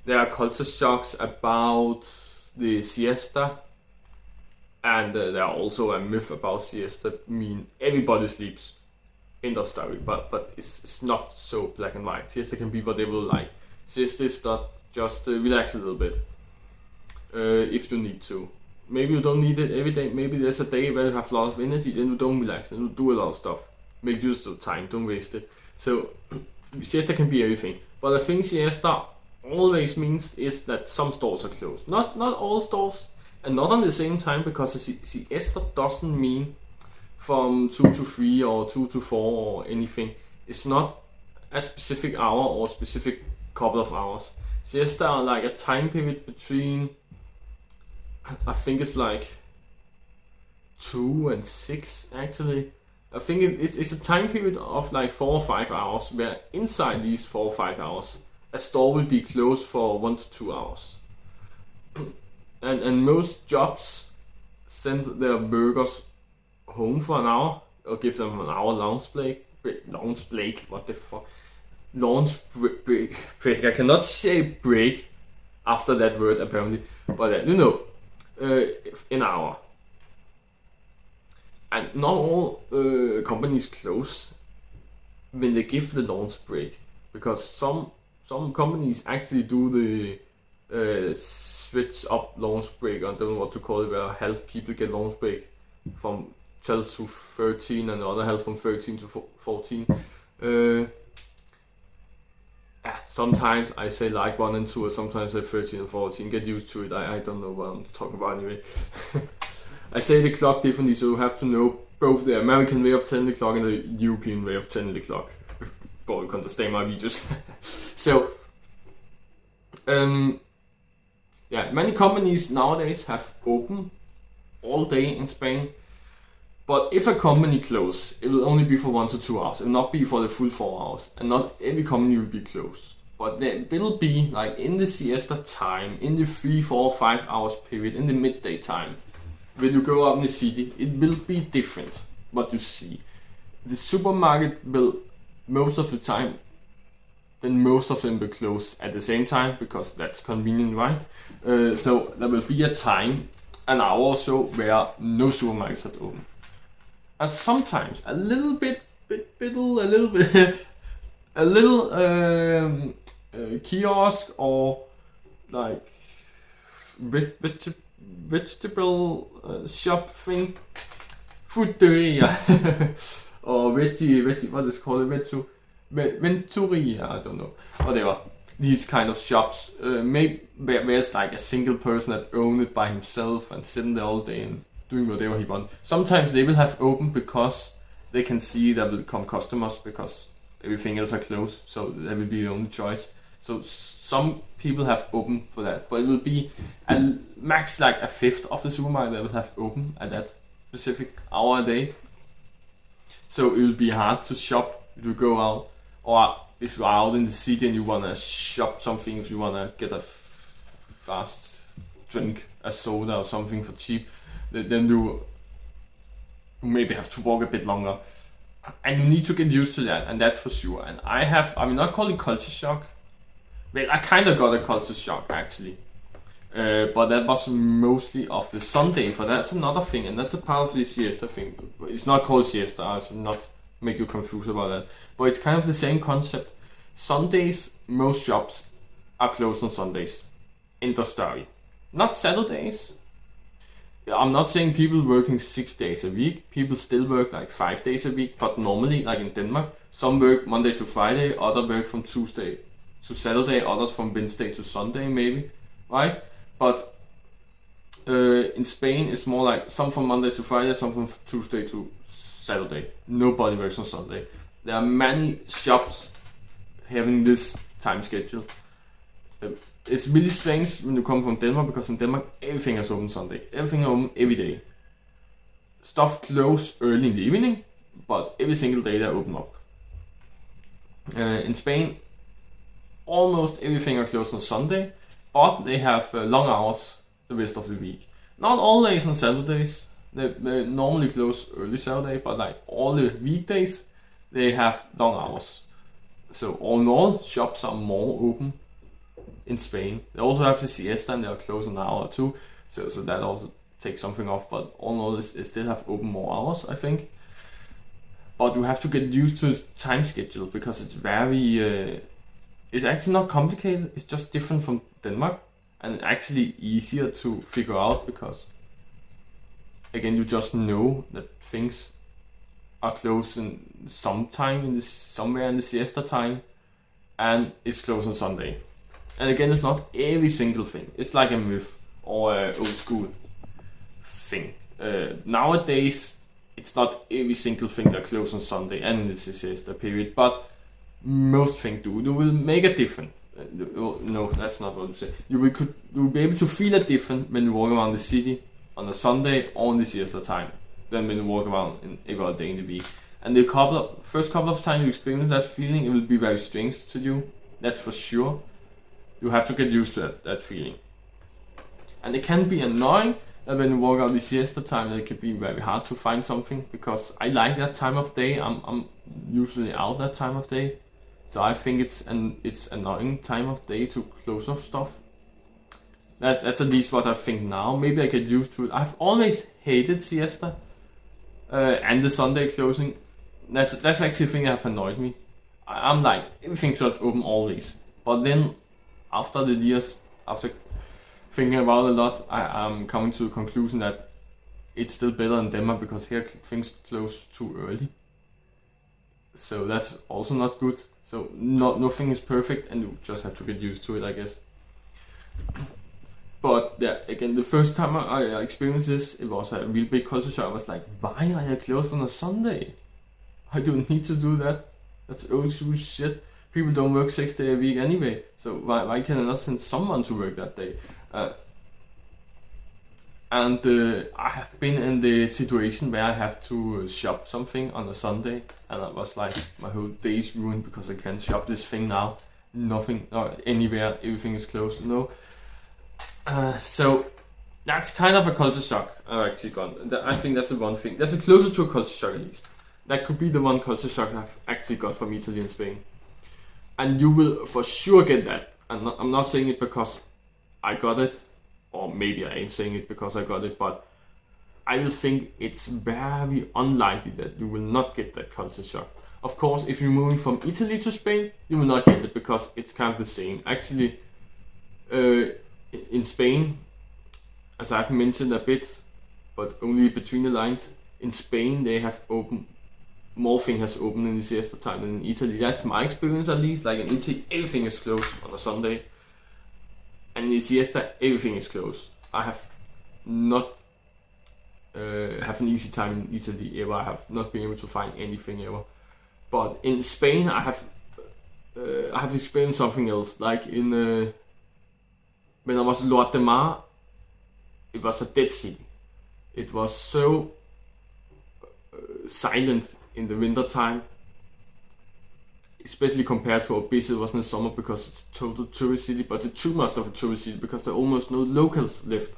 there are culture shocks about the siesta, and there are also a myth about siesta. I mean, everybody sleeps. End of story. But it's not so black and white. Siesta can be whatever you like. Siesta is not just relax a little bit if you need to. Maybe you don't need it every day. Maybe there's a day where you have a lot of energy, then you don't relax, then you do a lot of stuff. Make use of the time, don't waste it. So siesta can be everything. But I think siesta always means is that some stores are closed. Not all stores, and not on the same time, because siesta doesn't mean from 2 to 3 or 2 to 4 or anything. It's not a specific hour or a specific couple of hours. Siesta are like a time period between, I think it's like 2 and 6 actually. I think it's a time period of like 4 or 5 hours, where inside these 4 or 5 hours a store will be closed for 1 to 2 hours. And most jobs send their workers home for an hour, or give them an hour lunch break. What the fuck? Lunch break. I cannot say break after that word apparently, but an hour. And not all companies close when they give the lunch break, because some companies actually do the switch up lunch break. I don't know what to call it, where half people get lunch break from 12 to 13 and the other half from 13 to 14. Sometimes I say like 1 and 2, or sometimes I say 13 and 14. Get used to it. I don't know what I'm talking about anyway. I say the clock differently, so you have to know both the American way of telling the clock and the European way of telling the clock, for you can understand my videos. So, many companies nowadays have open all day in Spain. But if a company closes, it will only be for 1 to 2 hours. It will not be for the full 4 hours. And not every company will be closed. But there will be, like in the siesta time, in the 3, 4, 5 hours period, in the midday time, when you go out in the city, it will be different what you see. The supermarket will, most of the time, then most of them will close at the same time, because that's convenient, right? So there will be a time, an hour or so, where no supermarkets are open. And sometimes a little kiosk or like vegetable shop thing, fruiteria or veggie, what is called venturia, I don't know, whatever. These kind of shops, maybe where it's like a single person that owns it by himself and sitting there all day and doing whatever he wants. Sometimes they will have open because they can see there will come customers, because everything else are closed, so that will be the only choice. So some people have open for that, but it will be a max like a fifth of the supermarket that will have open at that specific hour a day. So it will be hard to shop if you go out, or if you are out in the city and you wanna shop something, if you wanna get a fast drink, a soda or something for cheap, then you maybe have to walk a bit longer, and you need to get used to that, and that's for sure. And I will not call it culture shock. Well, I kind of got a culture shock actually, but that was mostly of the Sunday. For that's another thing, and that's a part of the siesta thing. It's not called siesta. I should not make you confused about that. But it's kind of the same concept. Sundays, most shops are closed on Sundays. End of story. Not Saturdays. I'm not saying people working 6 days a week. People still work like 5 days a week, but normally, like in Denmark, some work Monday to Friday, others work from Tuesday to Saturday, others from Wednesday to Sunday, maybe, right? But in Spain, it's more like some from Monday to Friday, some from Tuesday to Saturday. Nobody works on Sunday. There are many shops having this time schedule. It's really strange when you come from Denmark, because in Denmark everything is open Sunday. Everything is open every day. Stuff close early in the evening, but every single day they open up. In Spain, almost everything are closed on Sunday, but they have long hours the rest of the week. Not always on Saturdays. They normally close early Saturday, but like all the weekdays, they have long hours. So all in all, shops are more open in Spain. They also have the siesta and they are closed an hour or two, so that also takes something off. But all in all, they still have open more hours, I think. But you have to get used to his time schedule because it's very. It's actually not complicated. It's just different from Denmark, and actually easier to figure out because, again, you just know that things are closed in somewhere in the siesta time, and it's closed on Sunday. And again, it's not every single thing. It's like a myth or an old school thing. Nowadays, it's not every single thing that closes on Sunday and in the siesta period, but most things do. You will make a difference. No, that's not what you say. You will be able to feel a difference when you walk around the city on a Sunday or in the siesta time than when you walk around in every other day in the week. And the first couple of times you experience that feeling, it will be very strange to you. That's for sure. You have to get used to that feeling. And it can be annoying that when you walk out the siesta time, it can be very hard to find something because I like that time of day. I'm usually out that time of day, so I think it's annoying time of day to close off stuff. That's at least what I think now. Maybe I get used to it. I've always hated siesta and the Sunday closing. That's actually a thing that have annoyed me. I'm like, everything should open always. But then after the years, after thinking about it a lot, I'm coming to the conclusion that it's still better in Denmark because here things close too early. So that's also not good. So nothing is perfect and you just have to get used to it, I guess. But yeah, again, the first time I experienced this, it was a real big culture shock. I was like, why are they closed on a Sunday? I don't need to do that. That's old school shit. People don't work 6 days a week anyway. So why can I not send someone to work that day? And I have been in the situation where I have to shop something on a Sunday, and I was like, my whole day is ruined because I can't shop this thing now. Nothing, anywhere, everything is closed. No. So that's kind of a culture shock I've actually got. I think that's the one thing. That's closer to a culture shock at least. That could be the one culture shock I've actually got from Italy and Spain. And you will for sure get that. I'm not saying it because I got it, or maybe I am saying it because I got it, but I will think it's very unlikely that you will not get that culture shock. Of course, if you're moving from Italy to Spain, you will not get it because it's kind of the same. Actually, in Spain, as I've mentioned a bit, but only between the lines, in Spain they have opened, more things has opened in the siesta time than in Italy. That's my experience at least. Like in Italy, everything is closed on a Sunday. And in siesta, everything is closed. I have not have an easy time in Italy ever. I have not been able to find anything ever. But in Spain, I have experienced something else. Like in when I was in Lloret de Mar, it was a dead city. It was so silent in the winter time, especially compared to how busy it was in the summer because it's a total tourist city, but it's too much of a tourist city because there are almost no locals left.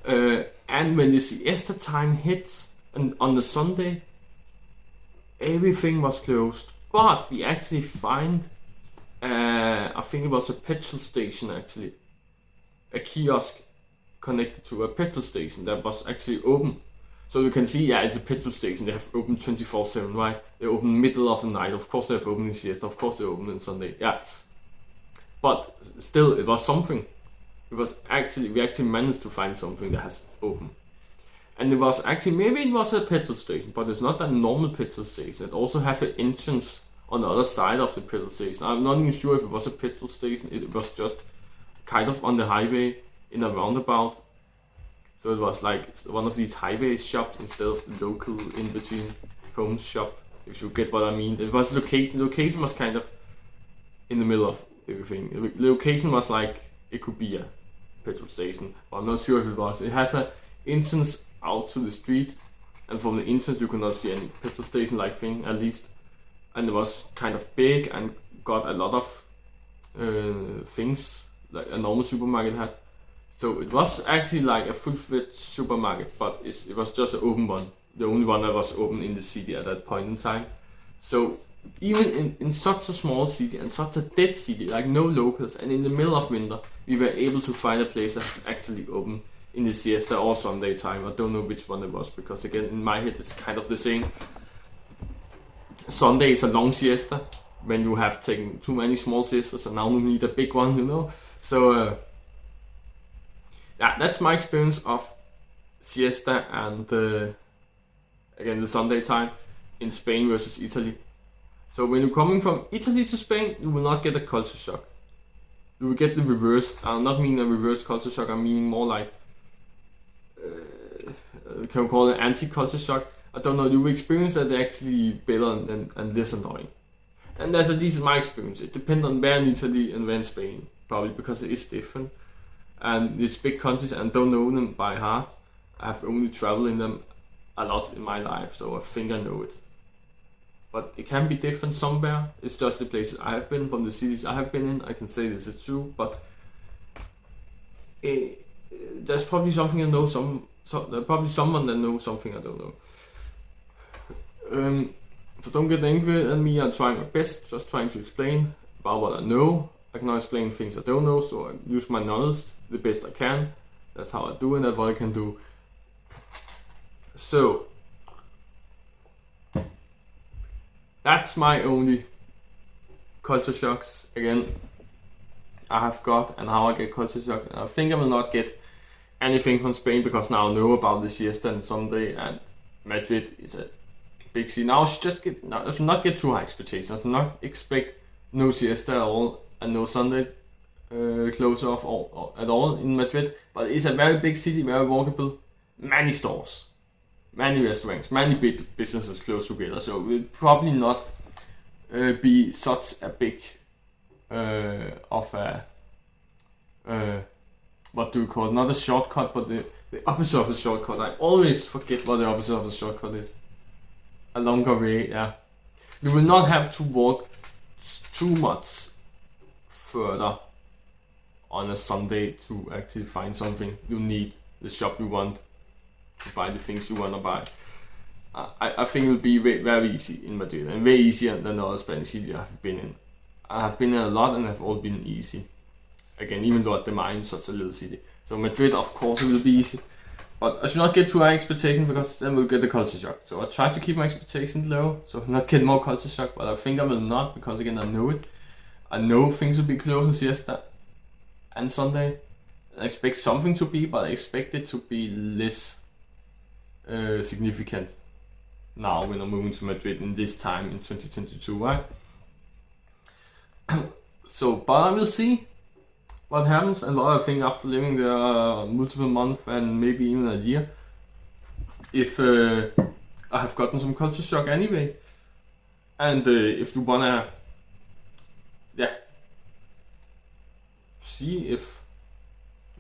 And when the siesta time hits and on the Sunday, everything was closed. But we actually find, I think it was a petrol station actually, a kiosk connected to a petrol station that was actually open. So you can see, yeah, it's a petrol station. They have open 24/7, right? They open middle of the night. Of course they have open in siesta. Of course they open on Sunday. Yeah. But still, it was something. We actually managed to find something that has open. And it was actually, maybe it was a petrol station, but it's not a normal petrol station. It also have an entrance on the other side of the petrol station. I'm not even sure if it was a petrol station. It was just kind of on the highway in a roundabout. So it was like one of these highway shops instead of the local in-between home shop, if you get what I mean. It was location. The location was kind of in the middle of everything. The location was like, it could be a petrol station, but I'm not sure if it was. It has an entrance out to the street, and from the entrance you could not see any petrol station-like thing, at least. And it was kind of big and got a lot of things like a normal supermarket had. So it was actually like a full-fledged supermarket, but it was just an open one. The only one that was open in the city at that point in time. So even in such a small city and such a dead city, like no locals, and in the middle of winter, we were able to find a place that's actually open in the siesta or Sunday time. I don't know which one it was, because again, in my head, it's kind of the same. Sunday is a long siesta when you have taken too many small siestas, and now you need a big one, you know. So yeah, that's my experience of siesta and again the Sunday time in Spain versus Italy. So when you're coming from Italy to Spain, you will not get a culture shock. You will get the reverse. I'm not meaning a reverse culture shock. I'm meaning more like, can we call it anti-culture shock? I don't know. You will experience that they're actually better and less annoying. And that's at least my experience. It depends on where in Italy and where in Spain, probably, because it is different. And these big countries, and don't know them by heart. I have only traveled in them a lot in my life, so I think I know it. But it can be different somewhere. It's just the places I have been, from the cities I have been in. I can say this is true, but there's probably something I know. Probably someone that knows something I don't know. So don't get angry at me. I'm trying my best, just trying to explain about what I know. I cannot explain things I don't know, so I use my knowledge the best I can. That's how I do it. That's what I can do. So that's my only culture shocks again I have got, and how I get culture shocks. And I think I will not get anything from Spain, because now I know about the siesta and Sunday, and Madrid is a big city. Now I should not get too high expectations. I should not expect no siesta at all and no Sunday close off at all in Madrid. But it's a very big city, very walkable, many stores, many restaurants, many big businesses close together. So it will probably not be such a big of a what do you call it? Not a shortcut, but the opposite of a shortcut. I always forget what the opposite of a shortcut is. A longer way, yeah. You will not have to walk too much further on a Sunday to actually find something you need, the shop you want, to buy the things you want to buy. I think it will be very easy in Madrid, and way easier than the other Spanish cities I have been in. I have been in a lot, and have all been easy. Again, even though the mine is such a little city. So Madrid, of course, it will be easy. But I should not get too high expectations, because then we'll get the culture shock. So I try to keep my expectations low, so not get more culture shock. But I think I will not, because again, I know it. I know things will be close on siesta and Sunday. I expect something to be, but I expect it to be less significant now when I'm moving to Madrid in this time in 2022, right? So, but I will see what happens, and what I think after living there multiple months and maybe even a year, if I have gotten some culture shock anyway. And if you wanna see if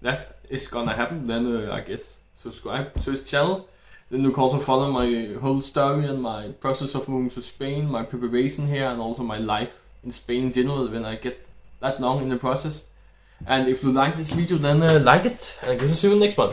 that is gonna happen, then I guess subscribe to his channel. Then you can also follow my whole story and my process of moving to Spain, my preparation here, and also my life in Spain in general when I get that long in the process. And if you like this video, then like it, and I guess I'll see you in the next one.